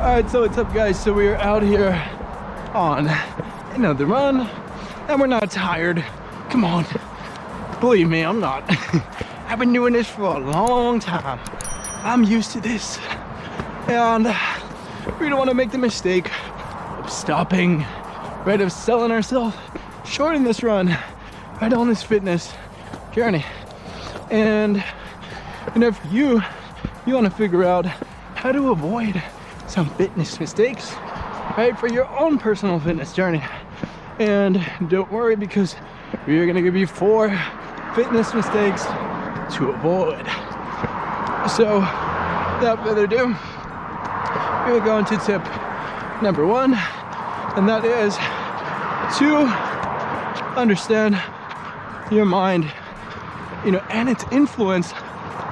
Alright, so what's up guys? So we are out here on another run and we're not tired. Come on. Believe me, I'm not. I've been doing this for a long time. I'm used to this. And we don't want to make the mistake of stopping, right, of selling ourselves short in this run, right, on this fitness journey. And if you want to figure out how to avoid some fitness mistakes, right, for your own personal fitness journey. And don't worry, because we're gonna give you 4 fitness mistakes to avoid. So without further ado, we're going to tip number 1, and that is to understand your mind, and its influence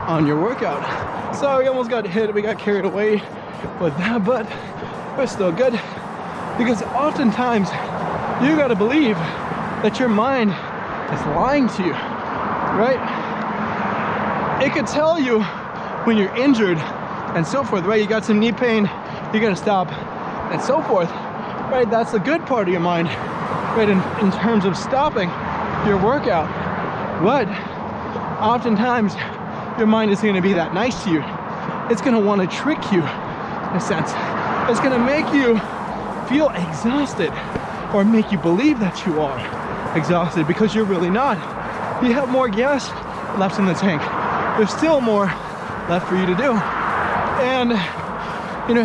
on your workout. So we almost got hit, we got carried away with that, but we're still good, because oftentimes you got to believe that your mind is lying to you, right? It could tell you when you're injured and so forth, right? You got some knee pain, you're gonna stop, and so forth, right? That's the good part of your mind, right, in terms of stopping your workout. But oftentimes your mind isn't gonna be that nice to you. It's gonna want to trick you, in a sense. It's gonna make you feel exhausted, or make you believe that you are exhausted, because you're really not. You have more gas left in the tank. There's still more left for you to do. And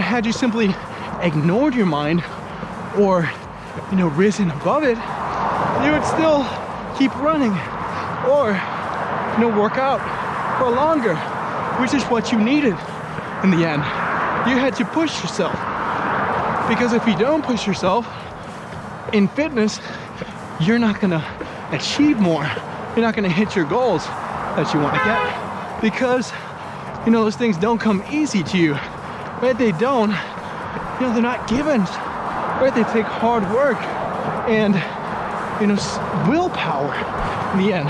had you simply ignored your mind, or risen above it, you would still keep running, or work out for longer, which is what you needed in the end. You had to push yourself, because if you don't push yourself in fitness, you're not gonna achieve more. You're not gonna hit your goals that you want to get, because those things don't come easy to you, right? They don't, they're not given, right? They take hard work and willpower in the end,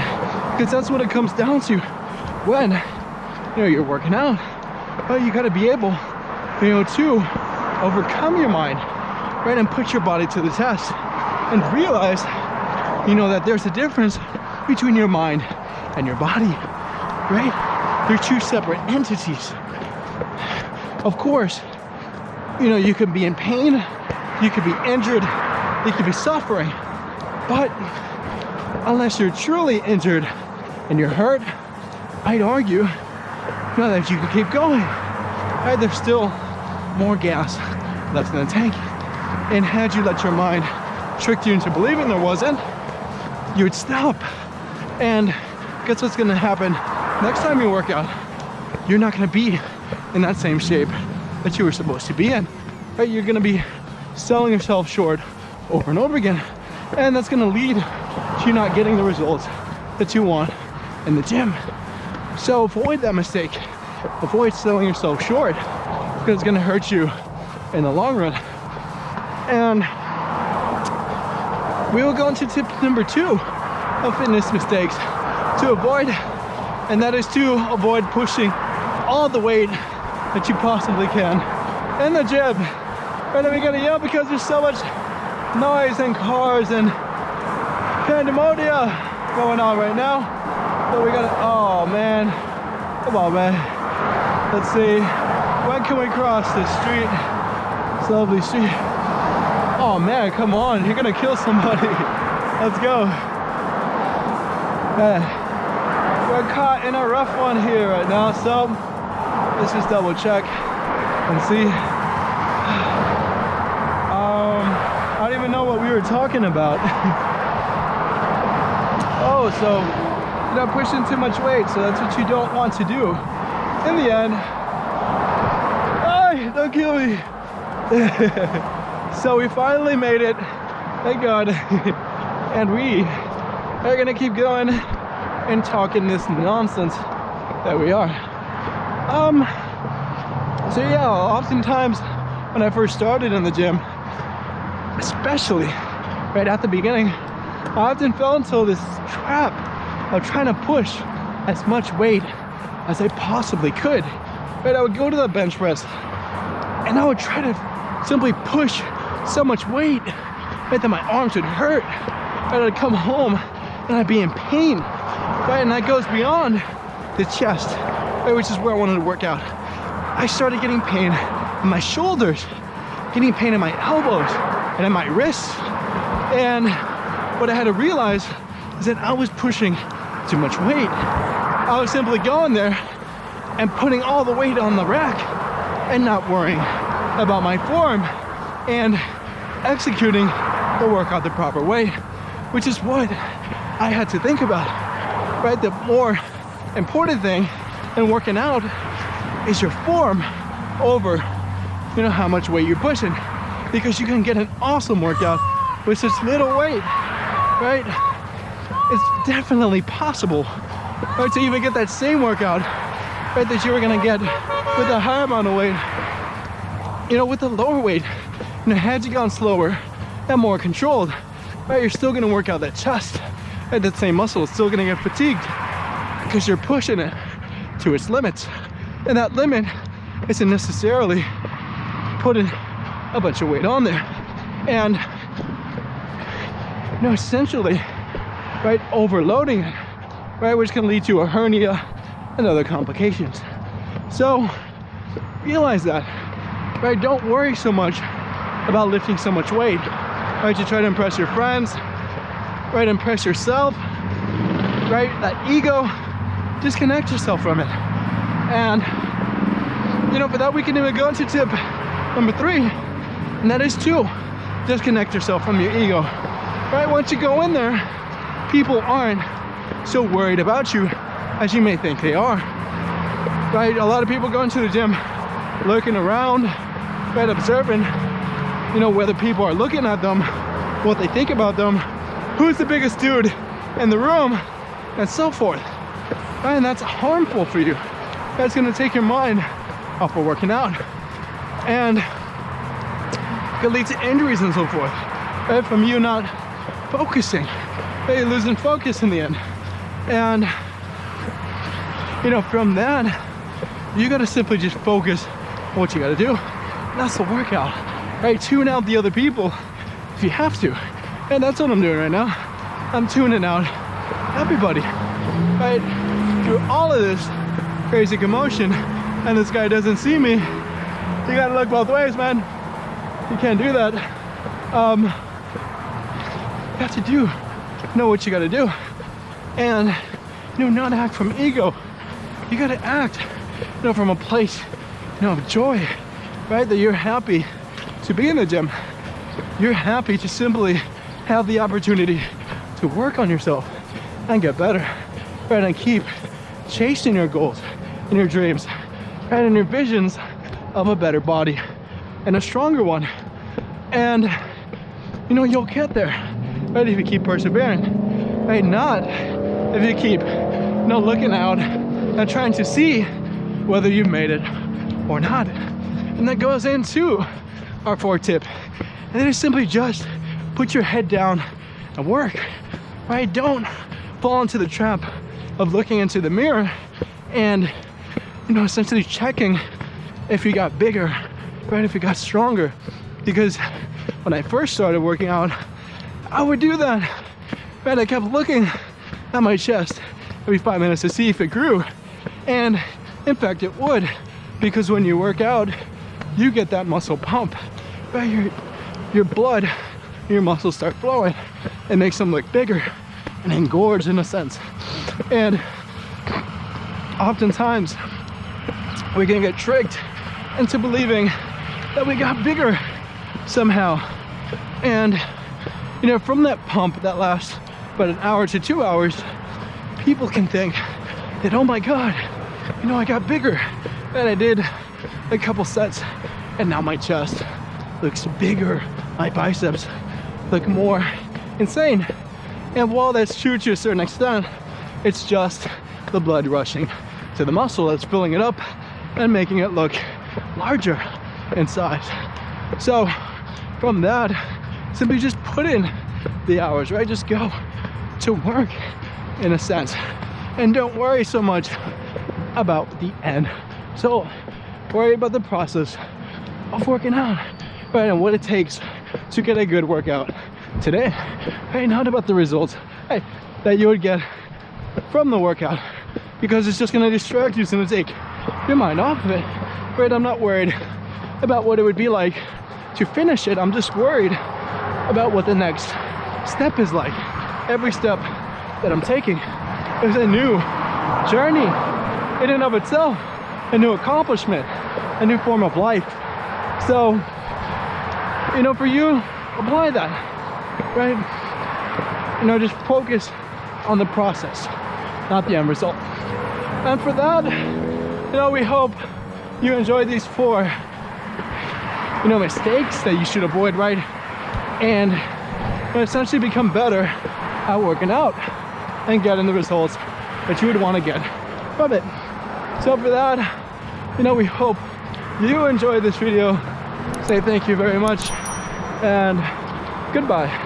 because that's what it comes down to when you're working out. But you got to be able to overcome your mind, right, and put your body to the test, and realize that there's a difference between your mind and your body, right? They're 2 separate entities. Of course, you could be in pain, you could be injured, you could be suffering, but unless you're truly injured and you're hurt, I'd argue that you can keep going, right? There's still more gas left in the tank. And had you let your mind trick you into believing there wasn't, you would stop. And guess what's gonna happen next time you work out? You're not gonna be in that same shape that you were supposed to be in, right? You're gonna be selling yourself short over and over again, and that's gonna lead to you not getting the results that you want in the gym. So avoid that mistake. Avoid selling yourself short, because it's gonna hurt you in the long run. And we will go into tip number 2 of fitness mistakes to avoid, and that is to avoid pushing all the weight that you possibly can in the gym. Right, and we gotta yell because there's so much noise and cars and pandemonium going on right now. So we gotta, oh man, come on man. Let's see, when can we cross this street? This lovely street. Oh man, come on, you're gonna kill somebody. Let's go. We're caught in a rough one here right now, so let's just double check and see. I don't even know what we were talking about. Oh, so you're not pushing too much weight, so that's what you don't want to do. In the end, hey, don't kill me. So we finally made it, thank God. And we are gonna keep going and talking this nonsense that we are. So yeah, oftentimes when I first started in the gym, especially right at the beginning, I often fell into this trap of trying to push as much weight as I possibly could. Right, I would go to the bench press And I would try to simply push so much weight, right, that my arms would hurt. Right, I'd come home and I'd be in pain, right? And that goes beyond the chest, right, which is where I wanted to work out. I started getting pain in my shoulders, getting pain in my elbows and in my wrists. And what I had to realize is that I was pushing too much weight. I was simply going there and putting all the weight on the rack and not worrying about my form and executing the workout the proper way, which is what I had to think about, right? The more important thing in working out is your form over, you know, how much weight you're pushing, because you can get an awesome workout with such little weight, right? It's definitely possible, right, to even get that same workout, right, that you were gonna get with a higher amount of weight, you know, with a lower weight. You know, had you gone slower and more controlled, right, you're still gonna work out that chest, right? That same muscle is still gonna get fatigued because you're pushing it to its limits. And that limit isn't necessarily putting a bunch of weight on there. And, you know, essentially, right, overloading it, right, which can lead to a hernia and other complications. So realize that, right? Don't worry so much about lifting so much weight, right? To try to impress your friends, right? Impress yourself, right? That ego, disconnect yourself from it. And, you know, for that we can even go into tip number 3, and that is to disconnect yourself from your ego, right? Once you go in there, people aren't so worried about you as you may think they are, right? A lot of people go into the gym looking around, right, observing, you know, whether people are looking at them, what they think about them, who's the biggest dude in the room, and so forth, right? And that's harmful for you. That's gonna take your mind off of working out, and it could lead to injuries and so forth, right? From you not focusing, right? You're losing focus in the end. And, you know, from that, you gotta simply just focus on what you gotta do. And that's the workout, right? Tune out the other people if you have to. And that's what I'm doing right now. I'm tuning out everybody, right? Through all of this crazy commotion, and this guy doesn't see me. You gotta look both ways, man. You can't do that. You have to know what you gotta do. And, you know, not act from ego. You gotta act, you know, from a place, you know, of joy, right? That you're happy to be in the gym. You're happy to simply have the opportunity to work on yourself and get better, right? And keep chasing your goals and your dreams, right? And your visions of a better body and a stronger one. And, you know, you'll get there, right? If you keep persevering, right? Not if you keep, you know, looking out and trying to see whether you've made it or not. And that goes into our 4th tip. And then it's simply just put your head down and work, right? Don't fall into the trap of looking into the mirror and, you know, essentially checking if you got bigger, right? If you got stronger. Because when I first started working out, I would do that, right? I kept looking at my chest every 5 minutes to see if it grew. And in fact, it would, because when you work out, you get that muscle pump, right? Your blood, your muscles start flowing. It makes them look bigger and engorged in a sense. And oftentimes we can get tricked into believing that we got bigger somehow. And, you know, from that pump that lasts about an hour to 2 hours, people can think that, oh my God, you know, I got bigger. And I did a couple sets and now my chest looks bigger. My biceps look more insane. And while that's true to a certain extent, it's just the blood rushing to the muscle that's filling it up and making it look larger in size. So from that, simply just put in the hours, right? Just go to work in a sense. And don't worry so much about the end. So worry about the process, of working out, right? And what it takes to get a good workout today, right? Not about the results, hey, that you would get from the workout, because it's just gonna distract you. It's gonna take your mind off of it, right? I'm not worried about what it would be like to finish it. I'm just worried about what the next step is like. Every step that I'm taking is a new journey in and of itself, a new accomplishment, a new form of life. So, you know, for you, apply that, right? You know, just focus on the process, not the end result. And for that, you know, we hope you enjoyed these 4, you know, mistakes that you should avoid, right? And essentially become better at working out and getting the results that you would want to get from it. So for that, you know, we hope you enjoyed this video. Say thank you very much and goodbye.